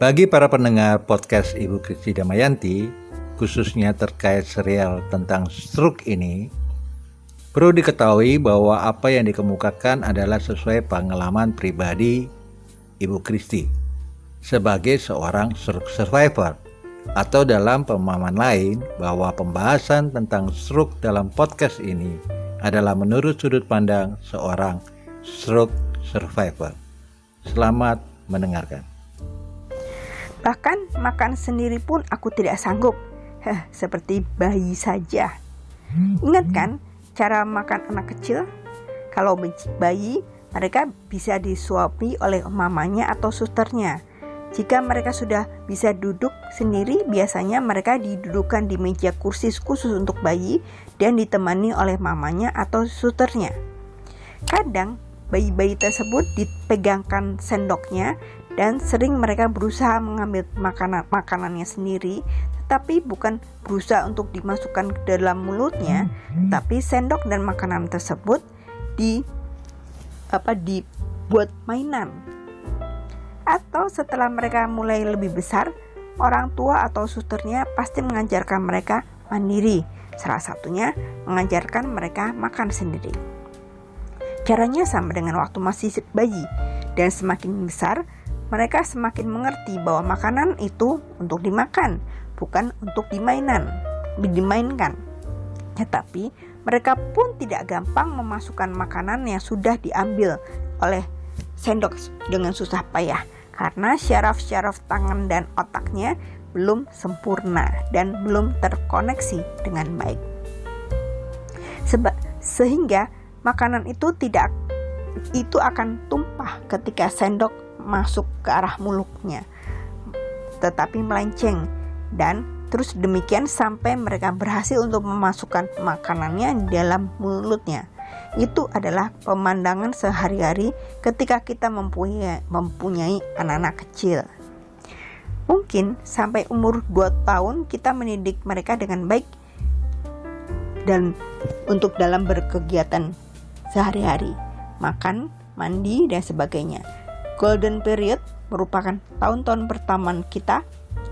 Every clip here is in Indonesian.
Bagi para pendengar podcast Ibu Kristi Damayanti, khususnya terkait serial tentang stroke ini, perlu diketahui bahwa apa yang dikemukakan adalah sesuai pengalaman pribadi Ibu Kristi sebagai seorang stroke survivor, atau dalam pemahaman lain bahwa pembahasan tentang stroke dalam podcast ini adalah menurut sudut pandang seorang stroke survivor. Selamat mendengarkan. Bahkan makan sendiri pun aku tidak sanggup, seperti bayi saja. Ingat kan cara makan anak kecil? Kalau bayi, mereka bisa disuapi oleh mamanya atau susternya. Jika mereka sudah bisa duduk sendiri, biasanya mereka didudukkan di meja kursi khusus untuk bayi dan ditemani oleh mamanya atau susternya. Kadang bayi-bayi tersebut dipegangkan sendoknya dan sering mereka berusaha mengambil makanannya sendiri, tetapi bukan berusaha untuk dimasukkan ke dalam mulutnya, tapi sendok dan makanan tersebut dibuat mainan. Atau setelah mereka mulai lebih besar, orang tua atau susternya pasti mengajarkan mereka mandiri. Salah satunya mengajarkan mereka makan sendiri. Caranya sama dengan waktu masih bayi, dan semakin besar mereka semakin mengerti bahwa makanan itu untuk dimakan, bukan untuk dimainkan. Tetapi mereka pun tidak gampang memasukkan makanan yang sudah diambil oleh sendok dengan susah payah, karena syaraf-syaraf tangan dan otaknya belum sempurna dan belum terkoneksi dengan baik. Sehingga makanan itu akan tumpah ketika sendok masuk ke arah mulutnya, tetapi melenceng, dan terus demikian sampai mereka berhasil untuk memasukkan makanannya di dalam mulutnya. Itu adalah pemandangan sehari-hari ketika kita mempunyai anak-anak kecil. Mungkin sampai umur 2 tahun kita mendidik mereka dengan baik dan untuk dalam berkegiatan sehari-hari, makan, mandi, dan sebagainya. Golden period merupakan tahun-tahun pertama kita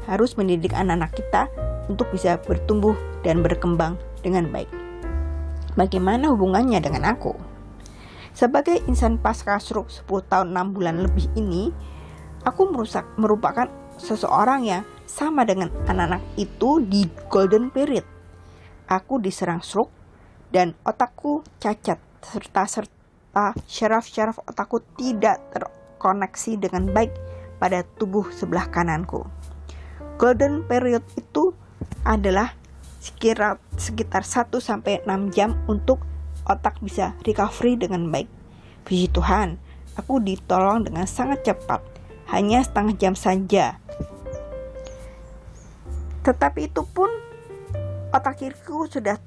harus mendidik anak-anak kita untuk bisa bertumbuh dan berkembang dengan baik. Bagaimana hubungannya dengan aku? Sebagai insan pasca stroke 10 tahun 6 bulan lebih ini, aku merupakan seseorang yang sama dengan anak-anak itu di golden period. Aku diserang stroke dan otakku cacat, serta syaraf-syaraf otakku tidak terkoneksi dengan baik pada tubuh sebelah kananku. Golden period itu adalah sekitar 1-6 jam untuk otak bisa recovery dengan baik. Puji Tuhan, aku ditolong dengan sangat cepat, hanya setengah jam saja. Tetapi itu pun otak kiriku sudah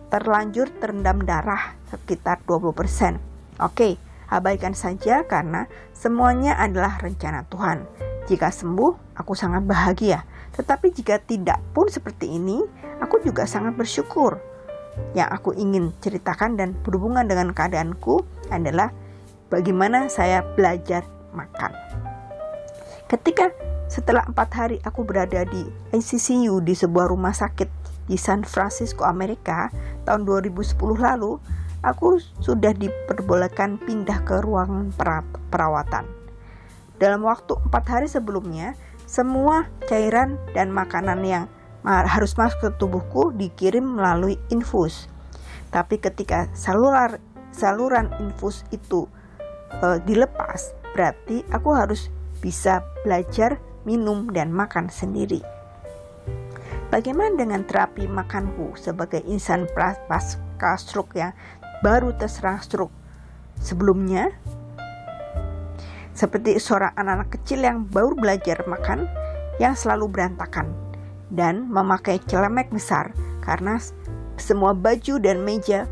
terlanjur terendam darah sekitar 20%. Oke, abaikan saja karena semuanya adalah rencana Tuhan. Jika sembuh, aku sangat bahagia. Tetapi jika tidak pun seperti ini, aku juga sangat bersyukur. Yang aku ingin ceritakan dan berhubungan dengan keadaanku adalah bagaimana saya belajar makan. Ketika setelah 4 hari aku berada di ICU di sebuah rumah sakit di San Francisco, Amerika, tahun 2010 lalu, aku sudah diperbolehkan pindah ke ruangan perawatan. Dalam waktu 4 hari sebelumnya, semua cairan dan makanan yang harus masuk ke tubuhku dikirim melalui infus. Tapi ketika saluran infus itu dilepas, berarti aku harus bisa belajar minum dan makan sendiri. Bagaimana dengan terapi makanku sebagai insan pasca stroke yang baru terserang stroke sebelumnya? Seperti seorang anak-anak kecil yang baru belajar makan, yang selalu berantakan dan memakai celemek besar karena semua baju dan meja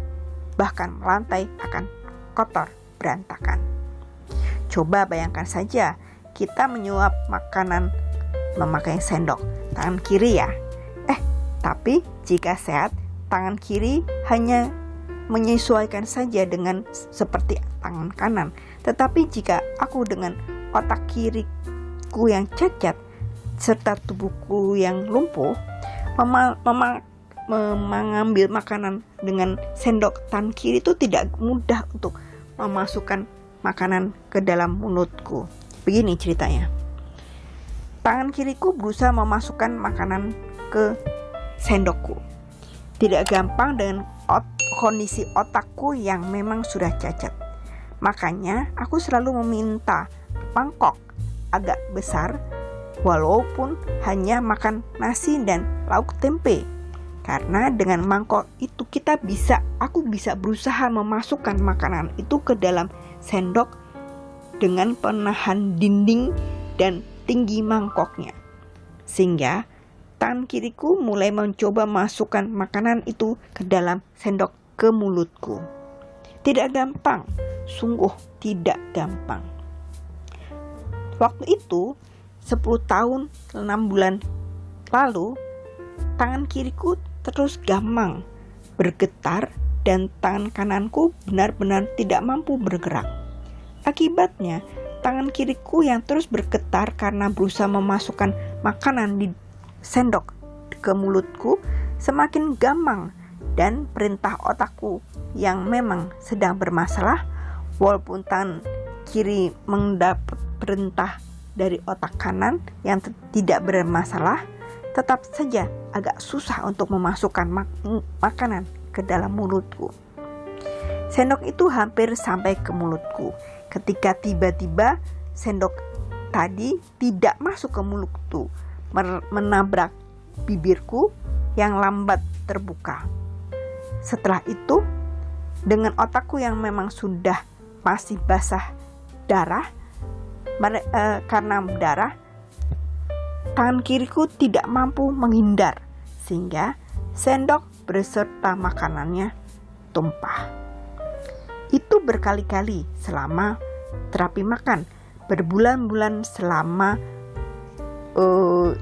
bahkan lantai akan kotor berantakan. Coba bayangkan saja kita menyuap makanan memakai sendok tangan kiri ya. Tapi jika sehat, tangan kiri hanya menyesuaikan saja dengan seperti tangan kanan. Tetapi jika aku dengan otak kiri kakiku yang cacat serta tubuhku yang lumpuh, mengambil makanan dengan sendok tangan kiri itu tidak mudah untuk memasukkan makanan ke dalam mulutku. Begini ceritanya. Tangan kiriku berusaha memasukkan makanan ke sendokku. Tidak gampang dengan kondisi otakku yang memang sudah cacat. Makanya aku selalu meminta mangkok agak besar, walaupun hanya makan nasi dan lauk tempe. Karena dengan mangkok itu aku bisa berusaha memasukkan makanan itu ke dalam sendok dengan penahan dinding dan tinggi mangkoknya. Sehingga tangan kiriku mulai mencoba masukkan makanan itu ke dalam sendok ke mulutku. Tidak gampang, sungguh tidak gampang. Waktu itu 10 tahun 6 bulan lalu, tangan kiriku terus gamang bergetar dan tangan kananku benar-benar tidak mampu bergerak. Akibatnya, tangan kiriku yang terus bergetar karena berusaha memasukkan makanan di sendok ke mulutku semakin gamang, dan perintah otakku yang memang sedang bermasalah, walaupun tangan kiri mendapat perintah dari otak kanan yang tidak bermasalah, tetap saja agak susah untuk memasukkan makanan ke dalam mulutku. Sendok itu hampir sampai ke mulutku ketika tiba-tiba sendok tadi tidak masuk ke mulutku, menabrak bibirku yang lambat terbuka. Setelah itu, dengan otakku yang memang sudah masih basah darah karena darah, tangan kiriku tidak mampu menghindar sehingga sendok beserta makanannya tumpah. Itu berkali-kali selama terapi makan, berbulan-bulan selama 10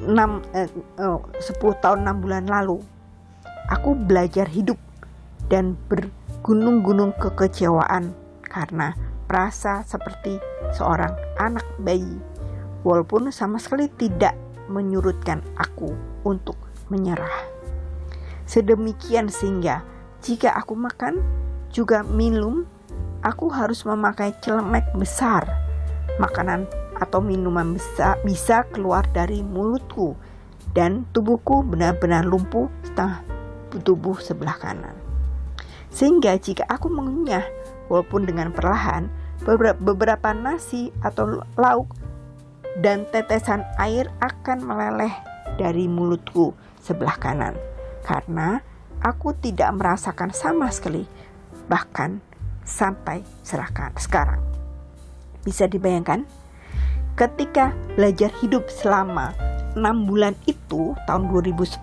tahun 6 bulan lalu. Aku belajar hidup dan bergunung-gunung kekecewaan karena merasa seperti seorang anak bayi, walaupun sama sekali tidak menyurutkan aku untuk menyerah. Sedemikian sehingga jika aku makan juga minum, aku harus memakai celemek besar. Makanan atau minuman bisa keluar dari mulutku dan tubuhku benar-benar lumpuh setengah tubuh sebelah kanan. Sehingga jika aku mengunyah, walaupun dengan perlahan, beberapa nasi atau lauk dan tetesan air akan meleleh dari mulutku sebelah kanan, karena aku tidak merasakan sama sekali, bahkan sampai sekarang. Bisa dibayangkan? Ketika belajar hidup selama 6 bulan itu, tahun 2010,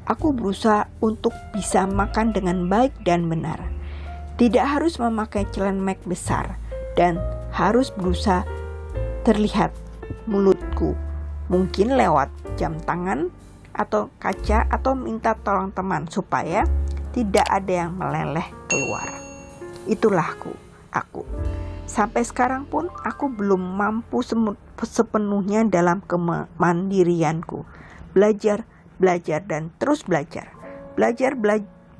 aku berusaha untuk bisa makan dengan baik dan benar. Tidak harus memakai celemek besar dan harus berusaha terlihat mulutku. Mungkin lewat jam tangan atau kaca atau minta tolong teman supaya tidak ada yang meleleh keluar. Itulah aku. Sampai sekarang pun aku belum mampu sepenuhnya dalam kemandirianku. Belajar dan terus belajar.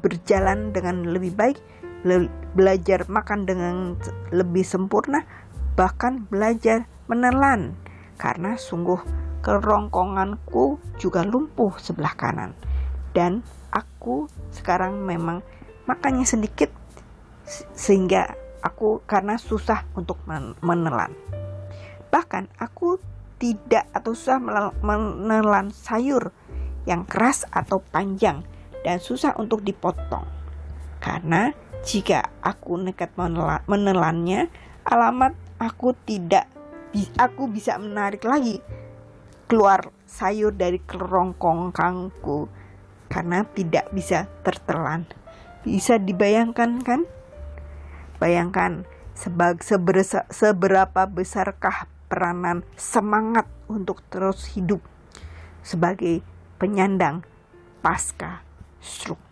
Berjalan dengan lebih baik, belajar makan dengan lebih sempurna, bahkan belajar menelan, karena sungguh kerongkonganku juga lumpuh sebelah kanan. Dan aku sekarang memang makannya sedikit sehingga aku karena susah untuk menelan. Bahkan aku tidak atau susah menelan sayur yang keras atau panjang dan susah untuk dipotong. Karena jika aku nekat menelannya, aku bisa menarik lagi keluar sayur dari kerongkonganku karena tidak bisa tertelan. Bisa dibayangkan kan? Bayangkan seberapa besarkah peranan semangat untuk terus hidup sebagai penyandang pasca stroke.